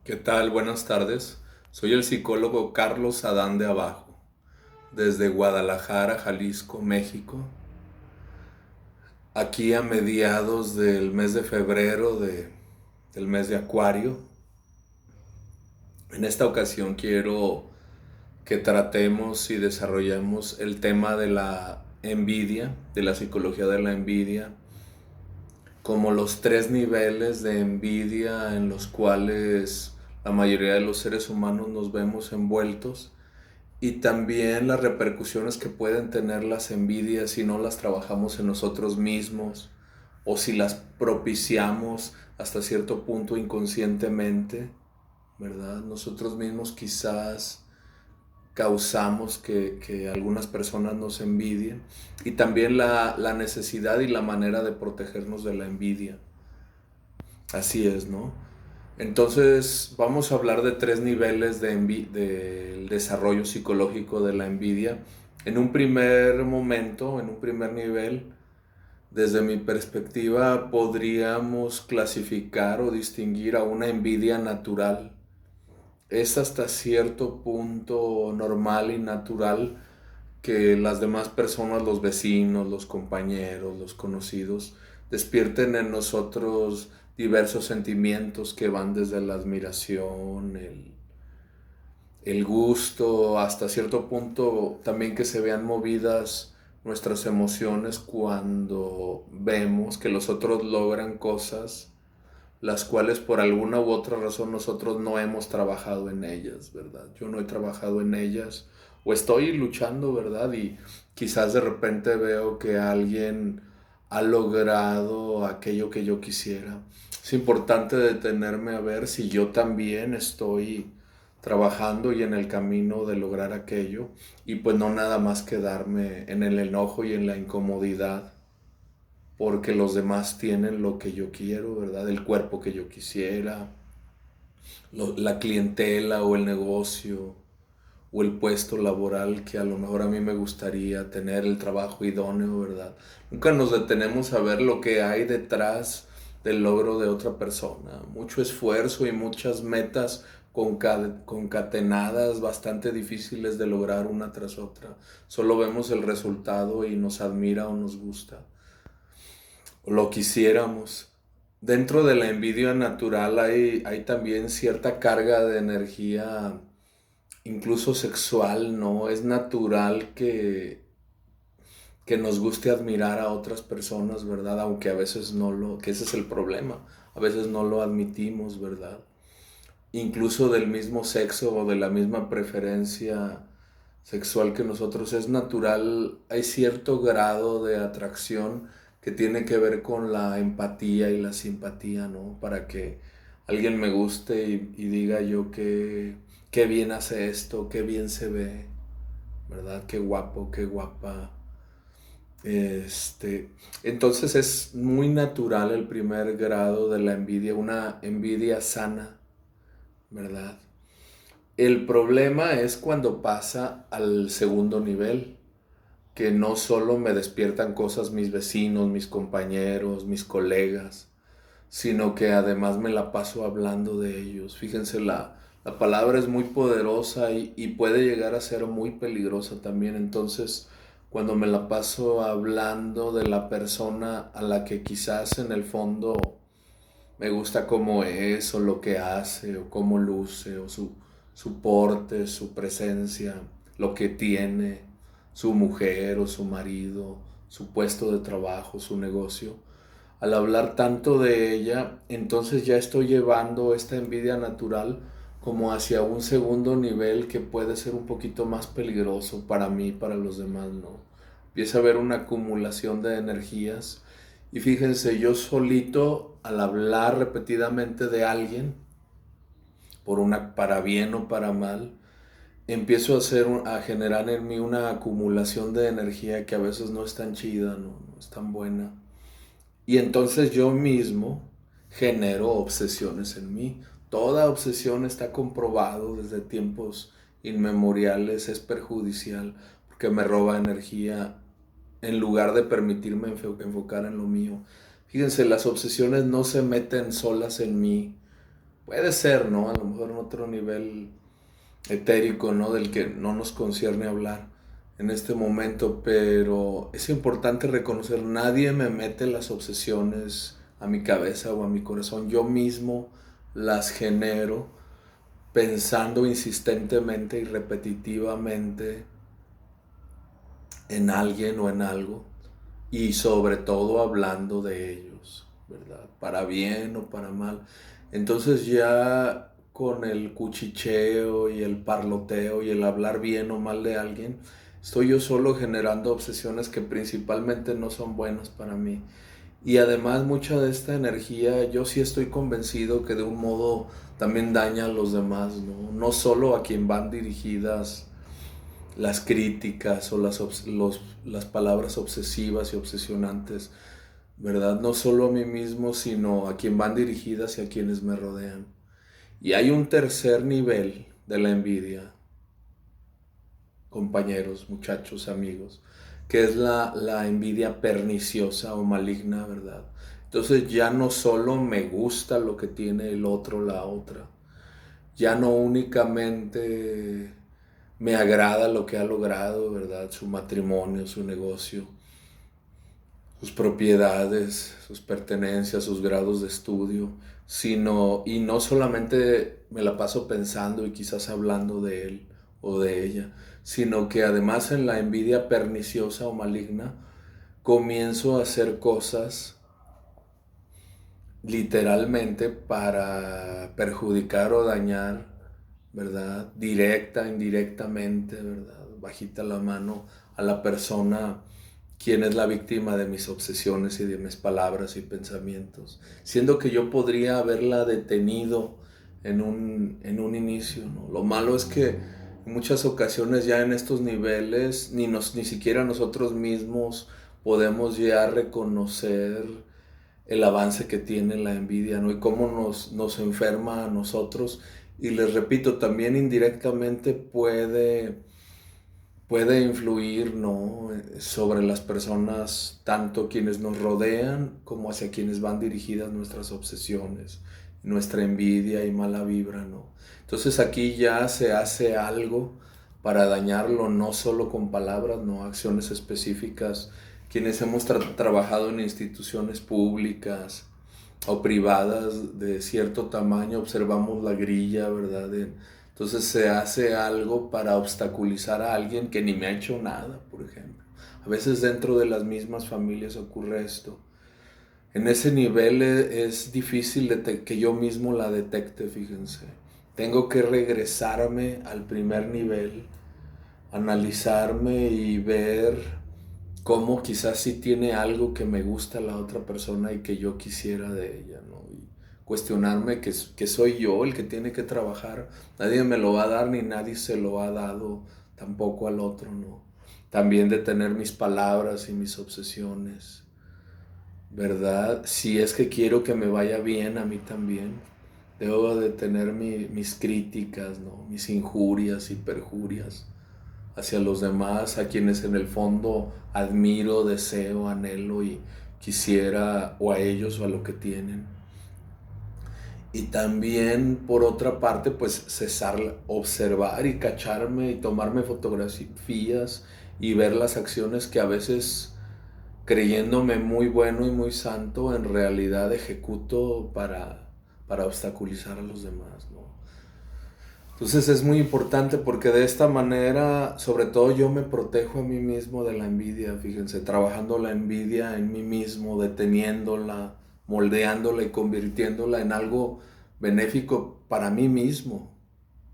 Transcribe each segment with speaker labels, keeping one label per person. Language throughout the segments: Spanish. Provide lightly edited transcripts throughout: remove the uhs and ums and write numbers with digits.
Speaker 1: ¿Qué tal? Buenas tardes. Soy el psicólogo Carlos Adán de Abajo, desde Guadalajara, Jalisco, México. Aquí a mediados del mes de febrero del mes de Acuario. En esta ocasión quiero que tratemos y desarrollemos el tema de la envidia, de la psicología de la envidia, como los tres niveles de envidia en los cuales la mayoría de los seres humanos nos vemos envueltos. Y también las repercusiones que pueden tener las envidias si no las trabajamos en nosotros mismos o si las propiciamos hasta cierto punto inconscientemente, ¿verdad? Nosotros mismos quizás causamos que algunas personas nos envidien, y también la necesidad y la manera de protegernos de la envidia. Así es, ¿no? Entonces vamos a hablar de tres niveles del desarrollo psicológico de la envidia. En un primer momento, en un primer nivel, desde mi perspectiva, podríamos clasificar o distinguir a una envidia natural. Es hasta cierto punto normal y natural que las demás personas, los vecinos, los compañeros, los conocidos, despierten en nosotros diversos sentimientos que van desde la admiración, el gusto, hasta cierto punto también que se vean movidas nuestras emociones cuando vemos que los otros logran cosas las cuales por alguna u otra razón nosotros no hemos trabajado en ellas, ¿verdad? Yo no he trabajado en ellas o estoy luchando, ¿verdad? Y quizás de repente veo que alguien ha logrado aquello que yo quisiera. Es importante detenerme a ver si yo también estoy trabajando y en el camino de lograr aquello, y pues no nada más quedarme en el enojo y en la incomodidad porque los demás tienen lo que yo quiero, ¿verdad? El cuerpo que yo quisiera, la clientela o el negocio o el puesto laboral que a lo mejor a mí me gustaría tener, el trabajo idóneo, ¿verdad? Nunca nos detenemos a ver lo que hay detrás del logro de otra persona. Mucho esfuerzo y muchas metas concatenadas, bastante difíciles de lograr una tras otra. Solo vemos el resultado y nos admira o nos gusta lo quisiéramos. Dentro de la envidia natural hay también cierta carga de energía, incluso sexual, ¿no? Es natural que nos guste admirar a otras personas, ¿verdad? Aunque a veces que ese es el problema, a veces no lo admitimos, ¿verdad? Incluso del mismo sexo o de la misma preferencia sexual que nosotros, es natural, hay cierto grado de atracción que tiene que ver con la empatía y la simpatía, ¿no? Para que alguien me guste y diga yo que qué bien hace esto, qué bien se ve, ¿verdad? Qué guapo, qué guapa. Este, entonces es muy natural el primer grado de la envidia, una envidia sana, ¿verdad? El problema es cuando pasa al segundo nivel, que no solo me despiertan cosas mis vecinos, mis compañeros, mis colegas, sino que además me la paso hablando de ellos. Fíjense, la palabra es muy poderosa y puede llegar a ser muy peligrosa también. Entonces, cuando me la paso hablando de la persona a la que quizás en el fondo me gusta cómo es, o lo que hace, o cómo luce, o su porte, su presencia, lo que tiene, su mujer o su marido, su puesto de trabajo, su negocio. Al hablar tanto de ella, entonces ya estoy llevando esta envidia natural como hacia un segundo nivel que puede ser un poquito más peligroso para mí, para los demás, ¿no? Empieza a haber una acumulación de energías. Y fíjense, yo solito, al hablar repetidamente de alguien, para bien o para mal, empiezo a generar en mí una acumulación de energía que a veces no es tan chida, no es tan buena. Y entonces yo mismo genero obsesiones en mí. Toda obsesión, está comprobado desde tiempos inmemoriales, es perjudicial porque me roba energía en lugar de permitirme enfocar en lo mío. Fíjense, las obsesiones no se meten solas en mí, Puede ser, ¿no? A lo mejor en otro nivel etérico, ¿no? Del que no nos concierne hablar en este momento, pero es importante reconocer, nadie me mete las obsesiones a mi cabeza o a mi corazón, yo mismo las genero pensando insistentemente y repetitivamente en alguien o en algo y sobre todo hablando de ellos, ¿verdad? Para bien o para mal. Entonces ya con el cuchicheo y el parloteo y el hablar bien o mal de alguien, estoy yo solo generando obsesiones que principalmente no son buenas para mí. Y además mucha de esta energía yo sí estoy convencido que de un modo también daña a los demás, ¿no? No solo a quien van dirigidas las críticas o las palabras obsesivas y obsesionantes, ¿verdad? No solo a mí mismo, sino a quien van dirigidas y a quienes me rodean. Y hay un tercer nivel de la envidia, compañeros, muchachos, amigos, que es la envidia perniciosa o maligna, ¿verdad? Entonces ya no solo me gusta lo que tiene el otro, la otra, ya no únicamente me agrada lo que ha logrado, ¿verdad? Su matrimonio, su negocio, sus propiedades, sus pertenencias, sus grados de estudio, sino, y no solamente me la paso pensando y quizás hablando de él o de ella, sino que además en la envidia perniciosa o maligna comienzo a hacer cosas literalmente para perjudicar o dañar, ¿verdad? Directa, indirectamente, ¿verdad? Bajita la mano a la persona quien es la víctima de mis obsesiones y de mis palabras y pensamientos, siendo que yo podría haberla detenido en un inicio, ¿no? Lo malo es que en muchas ocasiones ya en estos niveles ni siquiera nosotros mismos podemos ya reconocer el avance que tiene la envidia, ¿no? Y cómo nos enferma a nosotros. Y les repito, también indirectamente puede influir, ¿no? Sobre las personas, tanto quienes nos rodean como hacia quienes van dirigidas nuestras obsesiones, nuestra envidia y mala vibra, ¿no? Entonces aquí ya se hace algo para dañarlo, no solo con palabras, no acciones específicas. Quienes hemos trabajado en instituciones públicas o privadas de cierto tamaño, observamos la grilla, ¿verdad? Entonces se hace algo para obstaculizar a alguien que ni me ha hecho nada, por ejemplo. A veces dentro de las mismas familias ocurre esto. En ese nivel es difícil que yo mismo la detecte, fíjense. Tengo que regresarme al primer nivel, analizarme y ver cómo quizás sí tiene algo que me gusta a la otra persona y que yo quisiera de ella, ¿no? Y cuestionarme que soy yo el que tiene que trabajar. Nadie me lo va a dar ni nadie se lo ha dado tampoco al otro, ¿no? También de tener mis palabras y mis obsesiones, ¿verdad? Si es que quiero que me vaya bien a mí también, debo de tener mis críticas, ¿no? Mis injurias y perjurias hacia los demás, a quienes en el fondo admiro, deseo, anhelo y quisiera, o a ellos o a lo que tienen. Y también, por otra parte, pues cesar, observar y cacharme y tomarme fotografías y ver las acciones que a veces, creyéndome muy bueno y muy santo, en realidad ejecuto para obstaculizar a los demás, ¿no? Entonces es muy importante porque de esta manera, sobre todo yo me protejo a mí mismo de la envidia, fíjense, trabajando la envidia en mí mismo, deteniéndola, moldeándola y convirtiéndola en algo benéfico para mí mismo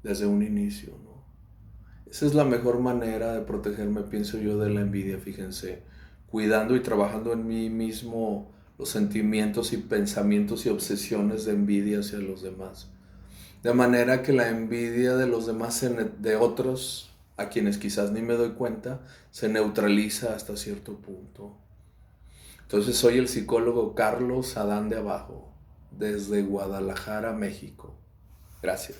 Speaker 1: desde un inicio, ¿no? Esa es la mejor manera de protegerme, pienso yo, de la envidia, fíjense, cuidando y trabajando en mí mismo los sentimientos y pensamientos y obsesiones de envidia hacia los demás. De manera que la envidia de los demás, de otros, a quienes quizás ni me doy cuenta, se neutraliza hasta cierto punto. Entonces soy el psicólogo Carlos Adán de Abajo, desde Guadalajara, México. Gracias.